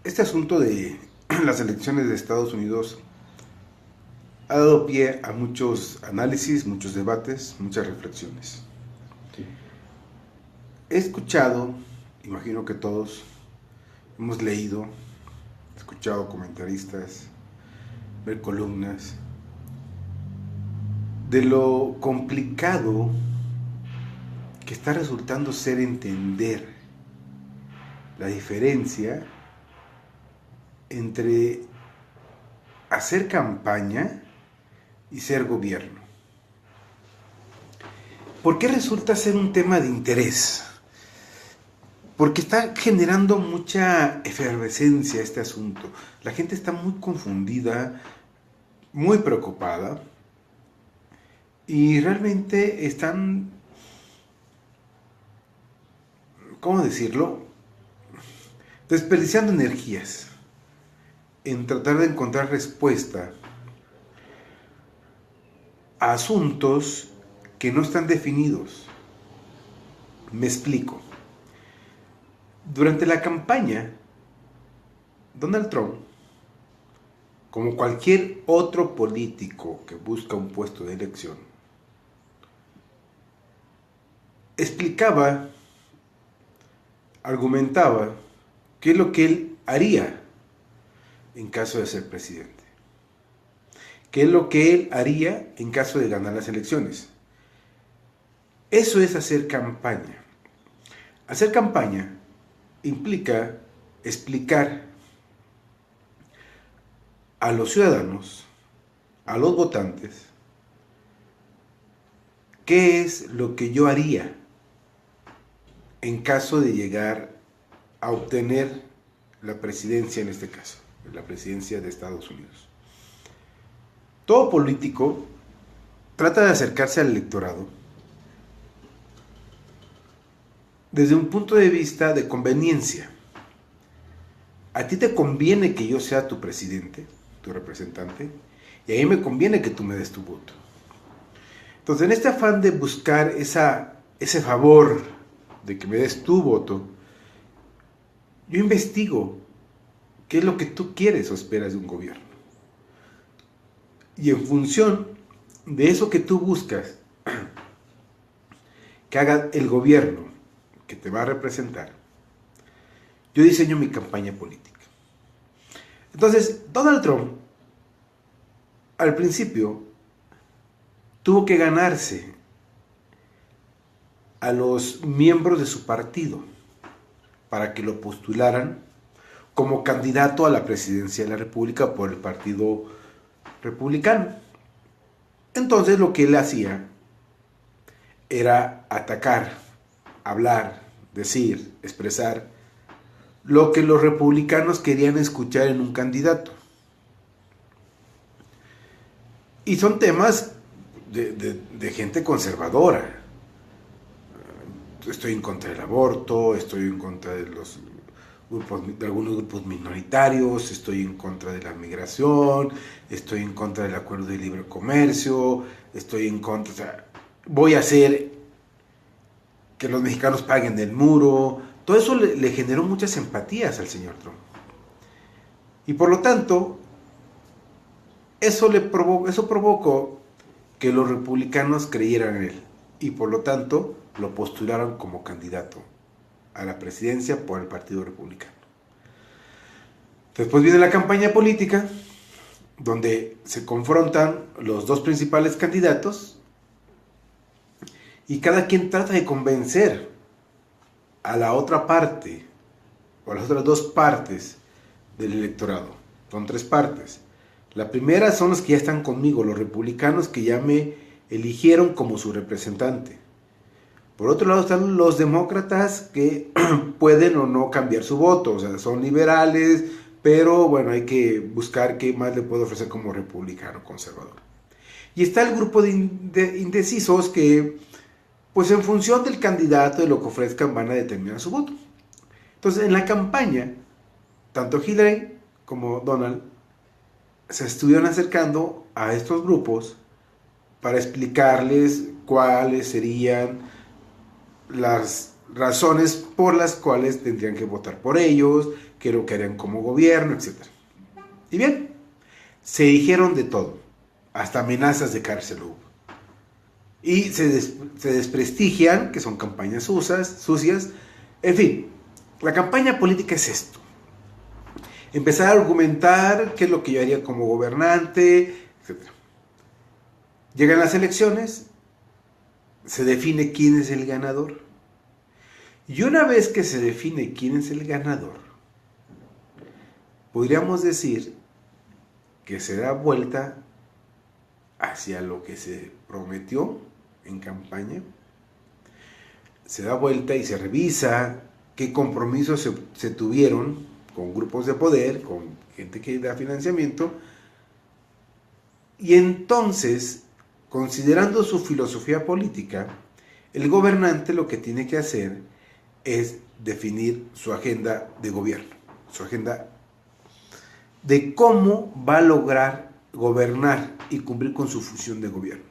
Este asunto de las elecciones de Estados Unidos ha dado pie a muchos análisis, muchos debates, muchas reflexiones. He escuchado, imagino que todos hemos leído, escuchado comentaristas, ver columnas, de lo complicado que está resultando ser entender la diferencia entre hacer campaña y ser gobierno. ¿Por qué resulta ser un tema de interés? Porque está generando mucha efervescencia este asunto. La gente está muy confundida, muy preocupada y realmente están, ¿cómo decirlo?, desperdiciando energías en tratar de encontrar respuesta a asuntos que no están definidos. Me explico. Durante la campaña, Donald Trump, como cualquier otro político que busca un puesto de elección, explicaba, argumentaba qué es lo que él haría en caso de ser presidente. ¿Qué es lo que él haría en caso de ganar las elecciones? Eso es hacer campaña. Hacer campaña implica explicar a los ciudadanos, a los votantes, qué es lo que yo haría en caso de llegar a obtener la presidencia, en este caso, la presidencia de Estados Unidos. Todo político trata de acercarse al electorado desde un punto de vista de conveniencia. A ti te conviene que yo sea tu presidente, tu representante, y a mí me conviene que tú me des tu voto. Entonces, en este afán de buscar ese favor de que me des tu voto, yo investigo qué es lo que tú quieres o esperas de un gobierno. Y en función de eso que tú buscas que haga el gobierno que te va a representar, yo diseño mi campaña política. Entonces, Donald Trump, al principio, tuvo que ganarse a los miembros de su partido para que lo postularan como candidato a la presidencia de la República por el Partido Republicano. Entonces, lo que él hacía era atacar, hablar, decir, expresar lo que los republicanos querían escuchar en un candidato. Y son temas de gente conservadora. Estoy en contra del aborto, estoy en contra de los grupos, de algunos grupos minoritarios, estoy en contra de la migración, estoy en contra del acuerdo de libre comercio, estoy en contra, o sea, voy a hacer que los mexicanos paguen el muro. Todo eso le generó muchas empatías al señor Trump. Y por lo tanto, eso provocó que los republicanos creyeran en él. Y por lo tanto, lo postularon como candidato a la presidencia por el Partido Republicano. Después viene la campaña política, donde se confrontan los dos principales candidatos y cada quien trata de convencer a la otra parte, o a las otras dos partes del electorado. Son tres partes. La primera son los que ya están conmigo, los republicanos que ya me eligieron como su representante. Por otro lado están los demócratas que pueden o no cambiar su voto, o sea, son liberales, pero bueno, hay que buscar qué más le puedo ofrecer como republicano conservador. Y está el grupo de indecisos que, pues en función del candidato, de lo que ofrezcan, van a determinar su voto. Entonces, en la campaña, tanto Hillary como Donald se estuvieron acercando a estos grupos para explicarles cuáles serían las razones por las cuales tendrían que votar por ellos, qué es lo que harían como gobierno, etc. Y bien, se dijeron de todo, hasta amenazas de cárcel hubo. Y se desprestigian, que son campañas sucias. En fin, la campaña política es esto. Empezar a argumentar qué es lo que yo haría como gobernante, etc. Llegan las elecciones, se define quién es el ganador. Y una vez que se define quién es el ganador, podríamos decir que se da vuelta hacia lo que se prometió en campaña. Se da vuelta y se revisa qué compromisos se tuvieron con grupos de poder, con gente que da financiamiento. Y entonces, considerando su filosofía política, el gobernante lo que tiene que hacer es definir su agenda de gobierno, su agenda de cómo va a lograr gobernar y cumplir con su función de gobierno.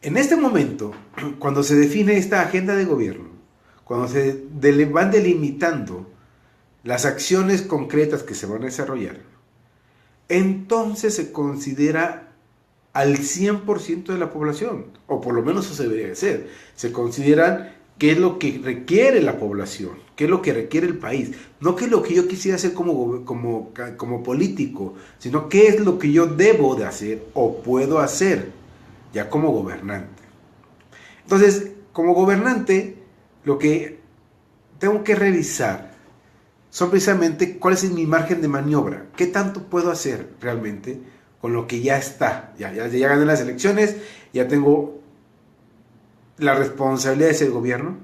En este momento, cuando se define esta agenda de gobierno, cuando se van delimitando las acciones concretas que se van a desarrollar, entonces se considera al 100% de la población, o por lo menos eso debería de ser. Se consideran qué es lo que requiere la población, qué es lo que requiere el país, no qué es lo que yo quisiera hacer como político, sino qué es lo que yo debo de hacer o puedo hacer ya como gobernante. Entonces, como gobernante, lo que tengo que revisar son precisamente cuál es mi margen de maniobra, qué tanto puedo hacer realmente con lo que ya está. Ya gané las elecciones, ya tengo la responsabilidad de ser gobierno,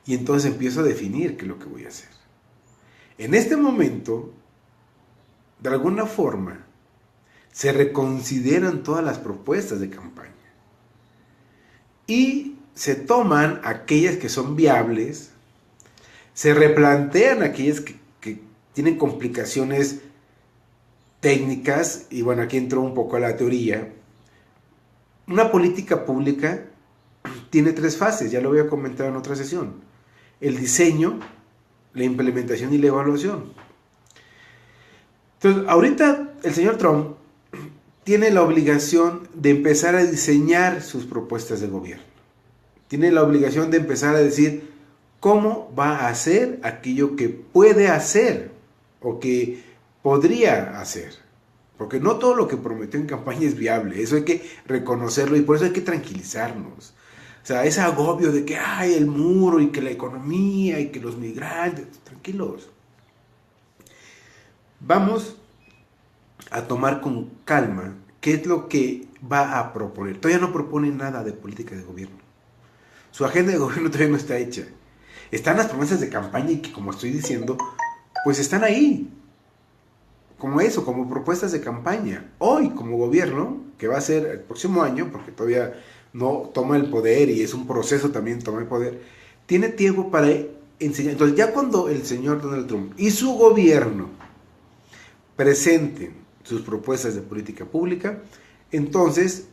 y entonces empiezo a definir qué es lo que voy a hacer. En este momento, de alguna forma, se reconsideran todas las propuestas de campaña y se toman aquellas que son viables, se replantean aquellas que tienen complicaciones técnicas, y bueno, aquí entró un poco a la teoría. Una política pública tiene 3 fases, ya lo voy a comentar en otra sesión: el diseño, la implementación y la evaluación. Entonces, ahorita el señor Trump tiene la obligación de empezar a diseñar sus propuestas de gobierno. Tiene la obligación de empezar a decir cómo va a hacer aquello que puede hacer o que podría hacer. Porque no todo lo que prometió en campaña es viable, eso hay que reconocerlo, y por eso hay que tranquilizarnos. O sea, ese agobio de que hay el muro y que la economía y que los migrantes, tranquilos. Vamos a tomar con calma qué es lo que va a proponer. Todavía no propone nada de política de gobierno. Su agenda de gobierno todavía no está hecha. Están las promesas de campaña y que, como estoy diciendo, pues están ahí. Como eso, como propuestas de campaña. Hoy, como gobierno, que va a ser el próximo año, porque todavía no toma el poder y es un proceso también tomar el poder, tiene tiempo para enseñar. Entonces, ya cuando el señor Donald Trump y su gobierno presenten sus propuestas de política pública, entonces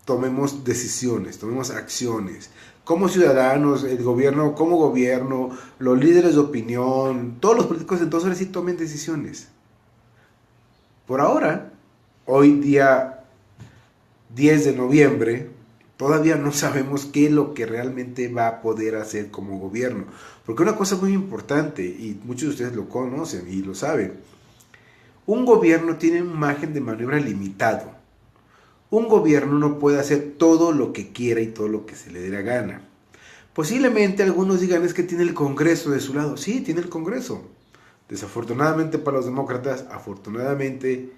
tomemos decisiones, tomemos acciones. Como ciudadanos, el gobierno como gobierno, los líderes de opinión, todos los políticos, entonces ahora sí tomen decisiones. Por ahora, hoy día 10 de noviembre, todavía no sabemos qué es lo que realmente va a poder hacer como gobierno. Porque una cosa muy importante, y muchos de ustedes lo conocen y lo saben, un gobierno tiene un margen de maniobra limitado. Un gobierno no puede hacer todo lo que quiera y todo lo que se le dé la gana. Posiblemente algunos digan es que tiene el Congreso de su lado. Sí, tiene el Congreso. Desafortunadamente para los demócratas, afortunadamente,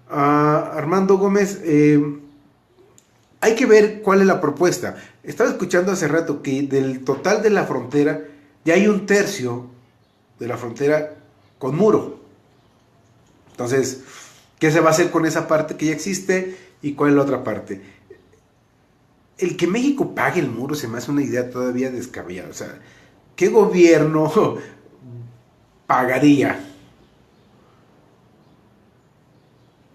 Armando Gómez, hay que ver cuál es la propuesta. Estaba escuchando hace rato que del total de la frontera, ya hay 1/3 de la frontera con muro. Entonces, ¿qué se va a hacer con esa parte que ya existe y cuál es la otra parte? El que México pague el muro se me hace una idea todavía descabellada. O sea, ¿qué gobierno pagaría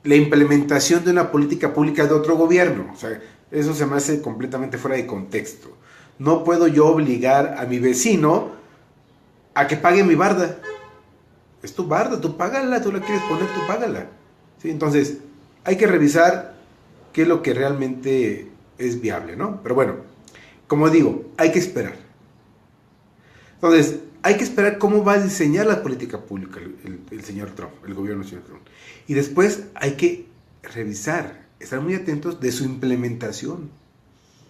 la implementación de una política pública de otro gobierno. O sea, eso se me hace completamente fuera de contexto. No puedo yo obligar a mi vecino a que pague mi barda. Es tu barda, tú págala, tú la quieres poner, tú págala. ¿Sí? Entonces, hay que revisar qué es lo que realmente es viable, ¿no? Pero bueno, como digo, hay que esperar. Entonces, hay que esperar cómo va a diseñar la política pública el señor Trump, el gobierno del señor Trump. Y después hay que revisar, estar muy atentos de su implementación.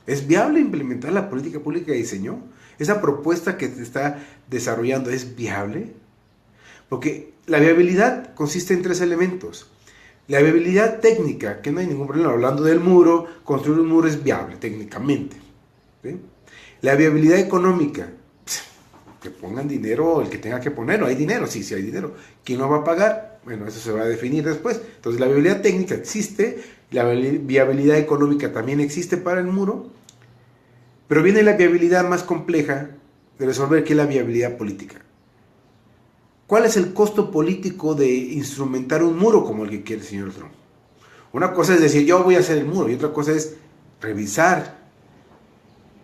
¿Es viable implementar la política pública que diseñó? ¿Esa propuesta que se está desarrollando es viable? Porque la viabilidad consiste en 3 elementos. La viabilidad técnica, que no hay ningún problema, hablando del muro, construir un muro es viable técnicamente. ¿Sí? La viabilidad económica, que pongan dinero el que tenga que poner, no hay dinero, sí hay dinero. ¿Quién lo va a pagar? Bueno, eso se va a definir después. Entonces la viabilidad técnica existe, la viabilidad económica también existe para el muro, pero viene la viabilidad más compleja de resolver, que es la viabilidad política. ¿Cuál es el costo político de instrumentar un muro como el que quiere el señor Trump? Una cosa es decir, yo voy a hacer el muro, y otra cosa es revisar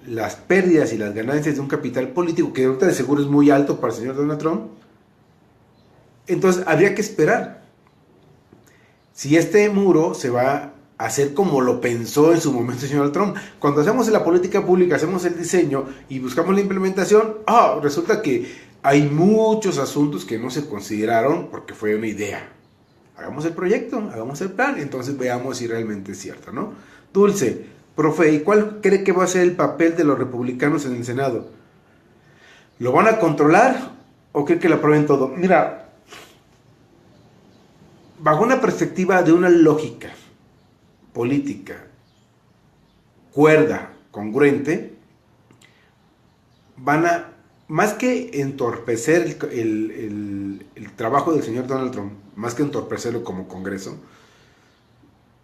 las pérdidas y las ganancias de un capital político que ahorita de seguro es muy alto para el señor Donald Trump. Entonces habría que esperar si este muro se va a hacer como lo pensó en su momento el señor Trump. Cuando hacemos la política pública, hacemos el diseño y buscamos la implementación, resulta que hay muchos asuntos que no se consideraron porque fue una idea. Hagamos el proyecto, hagamos el plan, entonces veamos si realmente es cierto, ¿no? Dulce, profe, ¿y cuál cree que va a ser el papel de los republicanos en el Senado? ¿Lo van a controlar o cree que lo aprueben todo? Mira, bajo una perspectiva de una lógica política cuerda, congruente, van a, más que entorpecer el trabajo del señor Donald Trump, más que entorpecerlo como Congreso,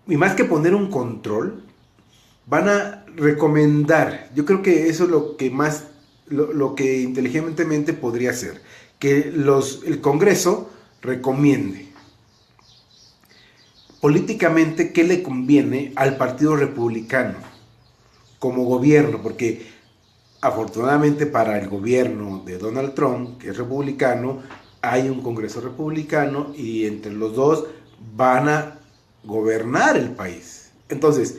y más que poner un control, van a recomendar. Yo creo que eso es lo que más, lo que inteligentemente podría hacer, que el Congreso recomiende políticamente qué le conviene al Partido Republicano como gobierno, porque afortunadamente para el gobierno de Donald Trump, que es republicano, hay un Congreso republicano y entre los dos van a gobernar el país. Entonces,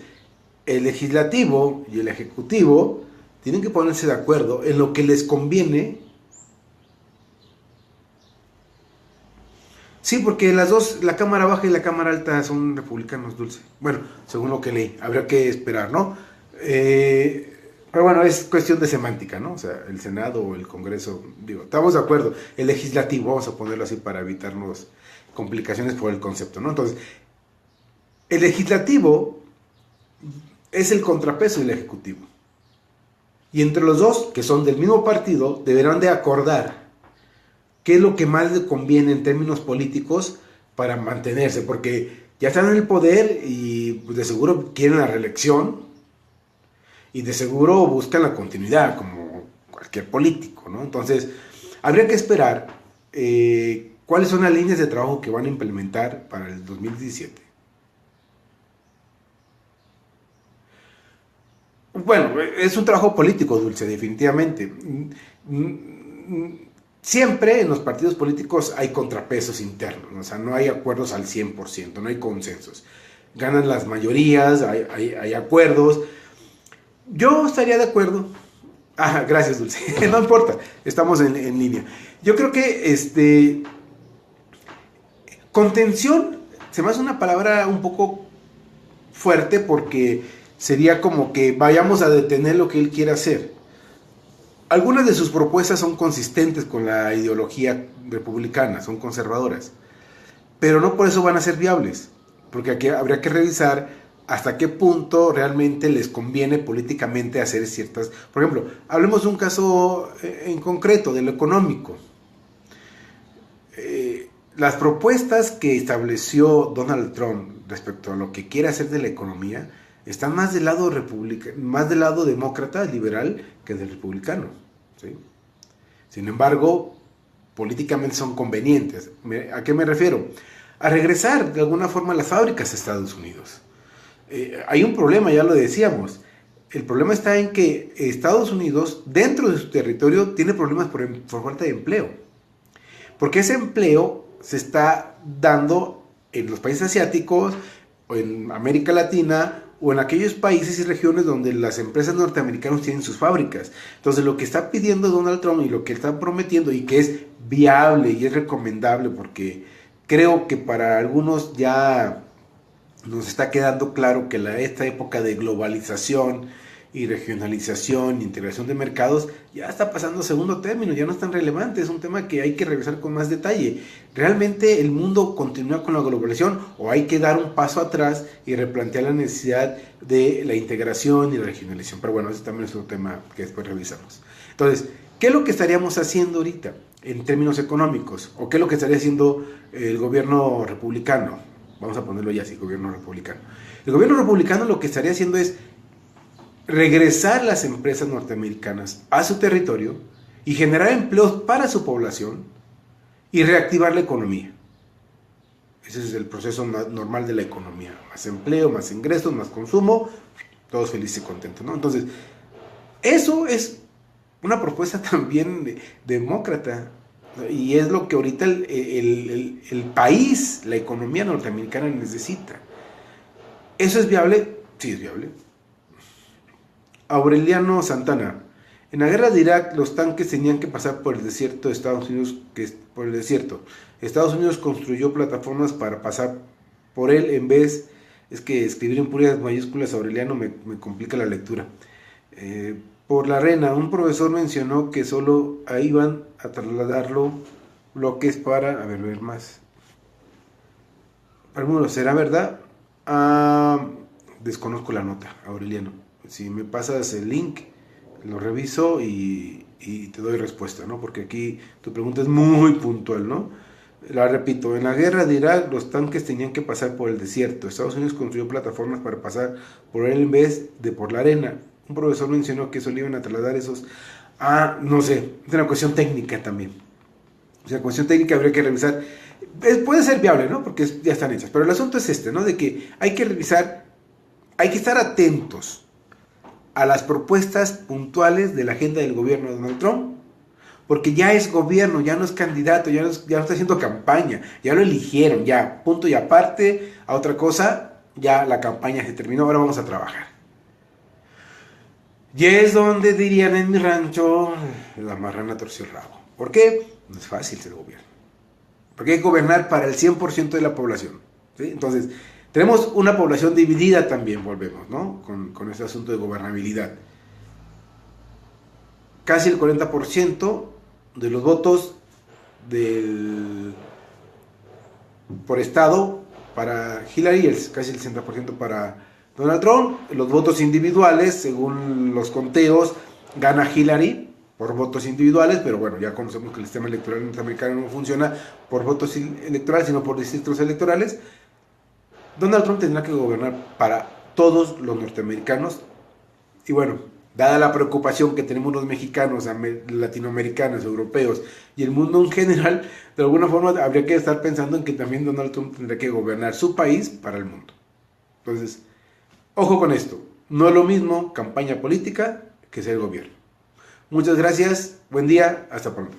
el legislativo y el ejecutivo tienen que ponerse de acuerdo en lo que les conviene. Sí, porque las dos, la Cámara Baja y la Cámara Alta, son republicanos, Dulce. Bueno, según lo que leí, habría que esperar, ¿no? Pero bueno, es cuestión de semántica, ¿no? O sea, el Senado o el Congreso, digo, estamos de acuerdo. El legislativo, vamos a ponerlo así para evitarnos complicaciones por el concepto, ¿no? Entonces, el legislativo es el contrapeso del ejecutivo. Y entre los dos, que son del mismo partido, deberán de acordar qué es lo que más le conviene en términos políticos para mantenerse, porque ya están en el poder y pues, de seguro quieren la reelección y de seguro buscan la continuidad, como cualquier político, ¿no? Entonces, habría que esperar cuáles son las líneas de trabajo que van a implementar para el 2017. Bueno, es un trabajo político, Dulce, definitivamente. Siempre en los partidos políticos hay contrapesos internos, o sea, no hay acuerdos al 100%, no hay consensos. Ganan las mayorías, hay acuerdos. Yo estaría de acuerdo. Gracias, Dulce. No importa, estamos en línea. Yo creo que contención se me hace una palabra un poco fuerte porque sería como que vayamos a detener lo que él quiere hacer. Algunas de sus propuestas son consistentes con la ideología republicana, son conservadoras, pero no por eso van a ser viables, porque aquí habría que revisar hasta qué punto realmente les conviene políticamente hacer ciertas... Por ejemplo, hablemos de un caso en concreto, de lo económico. Las propuestas que estableció Donald Trump respecto a lo que quiere hacer de la economía están más del lado más del lado demócrata, liberal, que del republicano, ¿sí? Sin embargo, políticamente son convenientes. ¿A qué me refiero? a regresar de alguna forma las fábricas a Estados Unidos. Hay un problema, ya lo decíamos. El problema está en que Estados Unidos, dentro de su territorio, tiene problemas por falta de empleo. Porque ese empleo se está dando en los países asiáticos, o en América Latina, o en aquellos países y regiones donde las empresas norteamericanas tienen sus fábricas. Entonces, lo que está pidiendo Donald Trump y lo que está prometiendo, y que es viable y es recomendable, porque creo que para algunos ya nos está quedando claro que esta época de globalización y regionalización e integración de mercados ya está pasando a segundo término, ya no es tan relevante, es un tema que hay que revisar con más detalle. ¿Realmente el mundo continúa con la globalización o hay que dar un paso atrás y replantear la necesidad de la integración y la regionalización? Pero bueno, ese también es otro tema que después revisamos. Entonces, ¿qué es lo que estaríamos haciendo ahorita en términos económicos? ¿O qué es lo que estaría haciendo el gobierno republicano? Vamos a ponerlo ya así, gobierno republicano. El gobierno republicano lo que estaría haciendo es regresar las empresas norteamericanas a su territorio y generar empleos para su población y reactivar la economía. Ese es el proceso normal de la economía. Más empleo, más ingresos, más consumo, todos felices y contentos, ¿no? Entonces, eso es una propuesta también demócrata. Y es lo que ahorita el país, la economía norteamericana necesita. ¿Eso es viable? Sí, es viable. Aureliano Santana. En la guerra de Irak, los tanques tenían que pasar por el desierto de Estados Unidos, por el desierto. Estados Unidos construyó plataformas para pasar por él en vez... Es que escribir en puras mayúsculas Aureliano me complica la lectura. Por la arena, un profesor mencionó que solo ahí van a trasladarlo bloques para... A ver más. ¿Será verdad? Desconozco la nota, Aureliano. Si me pasas el link, lo reviso y te doy respuesta, ¿no? Porque aquí tu pregunta es muy puntual, ¿no? La repito, en la guerra de Irak los tanques tenían que pasar por el desierto. Estados Unidos construyó plataformas para pasar por él en vez de por la arena. Un profesor mencionó que solo iban a trasladar esos... no sé, es una cuestión técnica también. O sea, cuestión técnica habría que revisar. Puede ser viable, ¿no? Porque ya están hechas. Pero el asunto es este, ¿no? De que hay que revisar, hay que estar atentos a las propuestas puntuales de la agenda del gobierno de Donald Trump, porque ya es gobierno, ya no es candidato, ya no está haciendo campaña, ya lo eligieron, ya, punto y aparte, a otra cosa, ya la campaña se terminó, ahora vamos a trabajar. Y es donde dirían en mi rancho, la marrana torció el rabo. ¿Por qué? No es fácil ser gobierno, porque hay que gobernar para el 100% de la población, ¿sí? Entonces, tenemos una población dividida también, volvemos, ¿no? Con este asunto de gobernabilidad. Casi el 40% de los votos por estado para Hillary, casi el 60% para Donald Trump. Los votos individuales, según los conteos, gana Hillary por votos individuales, pero bueno, ya conocemos que el sistema electoral norteamericano no funciona por votos electorales, sino por distritos electorales. Donald Trump tendrá que gobernar para todos los norteamericanos. Y bueno, dada la preocupación que tenemos los mexicanos, latinoamericanos, europeos y el mundo en general, de alguna forma habría que estar pensando en que también Donald Trump tendrá que gobernar su país para el mundo. Entonces, ojo con esto. No es lo mismo campaña política que ser gobierno. Muchas gracias, buen día, hasta pronto.